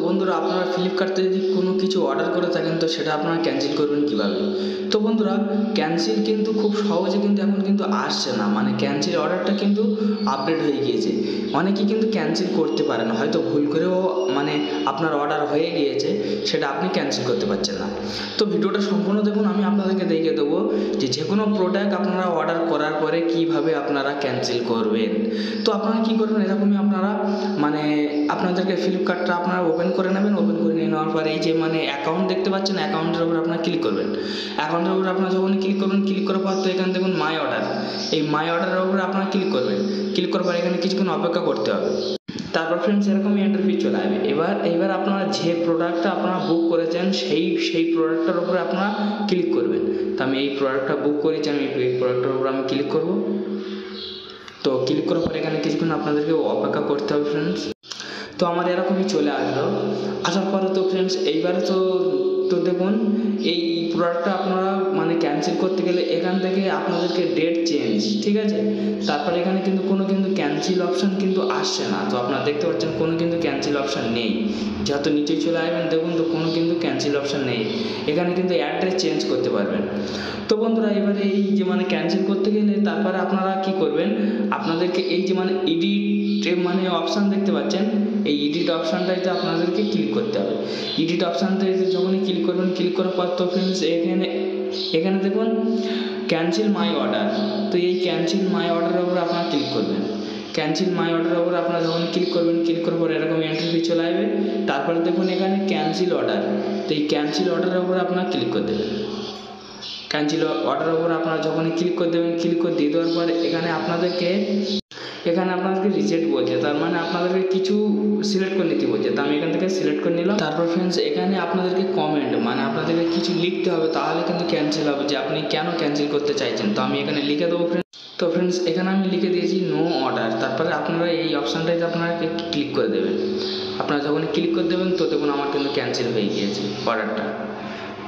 বন্ধুরা আপনারা ফ্লিপকার্টে যদি কোনো কিছু অর্ডার করে থাকেন তো সেটা আপনারা ক্যান্সেল করবেন কীভাবে। তো বন্ধুরা ক্যান্সেল কিন্তু খুব সহজে কিন্তু এখন কিন্তু আসছে না, মানে ক্যান্সেল অর্ডারটা কিন্তু আপডেট হয়ে গিয়েছে। অনেকেই কিন্তু ক্যান্সেল করতে পারেন, হয়তো ভুল করেও মানে আপনার অর্ডার হয়ে গিয়েছে, সেটা আপনি ক্যান্সেল করতে পারছেন না। তো ভিডিওটা সম্পূর্ণ দেখুন, আমি আপনাদেরকে দেখিয়ে দেবো যে কোনো প্রোডাক্ট আপনারা অর্ডার করার পরে কীভাবে আপনারা ক্যান্সেল করবেন। তো আপনারা কী করবেন, এরকমই আপনারা মানে আপনাদেরকে ফ্লিপকার্টটা আপনারা ওপেন করে নেবেন। ওপেন করে নিয়ে নেওয়ার পরে এই যে অ্যাকাউন্ট দেখতে পাচ্ছেন, অ্যাকাউন্টের উপর আপনারা ক্লিক করবেন। অ্যাকাউন্টের উপর আপনারা যখন ক্লিক করবেন, ক্লিক করার পর তো এখানে দেখুন মাই অর্ডার, এই মাই অর্ডারের উপরে আপনারা ক্লিক করবেন। ক্লিক করার পর এখানে কিছুক্ষণ অপেক্ষা করতে হবে। তারপর ফ্রেন্ডস এরকমই ইন্টারভিউ চলে আসবে। এবার আপনারা যে প্রোডাক্টটা আপনারা বুক করেছেন সেই প্রোডাক্টটার উপরে আপনারা ক্লিক করবেন। তো আমি এই প্রোডাক্টটা বুক করেছি, আমি এই প্রোডাক্টের উপর আমি ক্লিক করব। তো ক্লিক করার পর এখানে কিছুক্ষণ আপনাদেরকে অপেক্ষা করতে হবে ফ্রেন্ডস। তো আমার এরকমই চলে আসলো। আসার পরে তো ফ্রেন্ডস এইবারে তো দেখুন এই প্রোডাক্টটা আপনারা ক্যান্সেল করতে গেলে এখান থেকে আপনাদেরকে ডেট চেঞ্জ, ঠিক আছে। তারপরে এখানে কিন্তু কোনো ক্যান্সেল অপশান কিন্তু আসছে না। তো আপনারা দেখতে পাচ্ছেন কোনো ক্যান্সেল অপশান নেই। যেহেতু নিচে চলে আসবেন দেখুন তো কোনো ক্যান্সেল অপশান নেই। এখানে কিন্তু অ্যাড্রেস চেঞ্জ করতে পারবেন। তো বন্ধুরা এবারে এই যে ক্যান্সেল করতে গেলে তারপরে আপনারা কি করবেন, আপনাদেরকে এই যে এডিট অপশান দেখতে পাচ্ছেন, এই এডিট অপশানটাতে আপনাদেরকে ক্লিক করতে হবে। এডিট অপশানটাতে যখনই ক্লিক করবেন, ক্লিক করার পর তো ফ্রেন্ডস এখানে দেখুন ক্যান্সেল মাই অর্ডার। তো এই ক্যান্সেল মাই অর্ডারের উপর আপনারা ক্লিক করবেন। ক্যান্সেল মাই অর্ডারের উপর আপনারা যখন ক্লিক করবেন, ক্লিক করার পর এরকম ইন্টারভিউ চলে আসবে। তারপরে দেখুন এখানে ক্যান্সেল অর্ডার, তো এই ক্যান্সেল অর্ডারের উপর আপনারা ক্লিক করে দেবেন। ক্যান্সেল অর্ডারের উপর আপনারা যখনই ক্লিক করে দেবেন, ক্লিক করে দিয়ে দেওয়ার পর এখানে আপনাদেরকে রিজেক্ট বলছে, তার মানে আপনাদেরকে কিছু সিলেক্ট করে নিতে বলছে। তো আমি এখান থেকে সিলেক্ট করে নিলাম। তারপর ফ্রেন্ডস এখানে আপনাদেরকে কমেন্ট আপনাদেরকে কিছু লিখতে হবে, তাহলে কিন্তু ক্যান্সেল হবে, যে আপনি কেন ক্যান্সেল করতে চাইছেন। তো আমি এখানে লিখে দেবো ফ্রেন্ডস। তো ফ্রেন্ডস এখানে আমি লিখে দিয়েছি নো অর্ডার। তারপরে আপনারা এই অপশানটাতে আপনারা ক্লিক করে দেবেন। আপনারা যখন ক্লিক করে দেবেন তো দেখুন আমার কিন্তু ক্যান্সেল হয়ে গিয়েছে অর্ডারটা।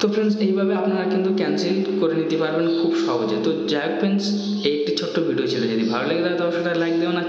তো ফ্রেন্ডস এইভাবে আপনারা কিন্তু ক্যান্সেল করে নিতে পারবেন খুব সহজে। তো যাই হোক ফ্রেন্ডস এই একটি ছোট্ট ভিডিও ছিল, যদি ভালো লেগে থাকে তবে সেটা লাইক দেবেন আর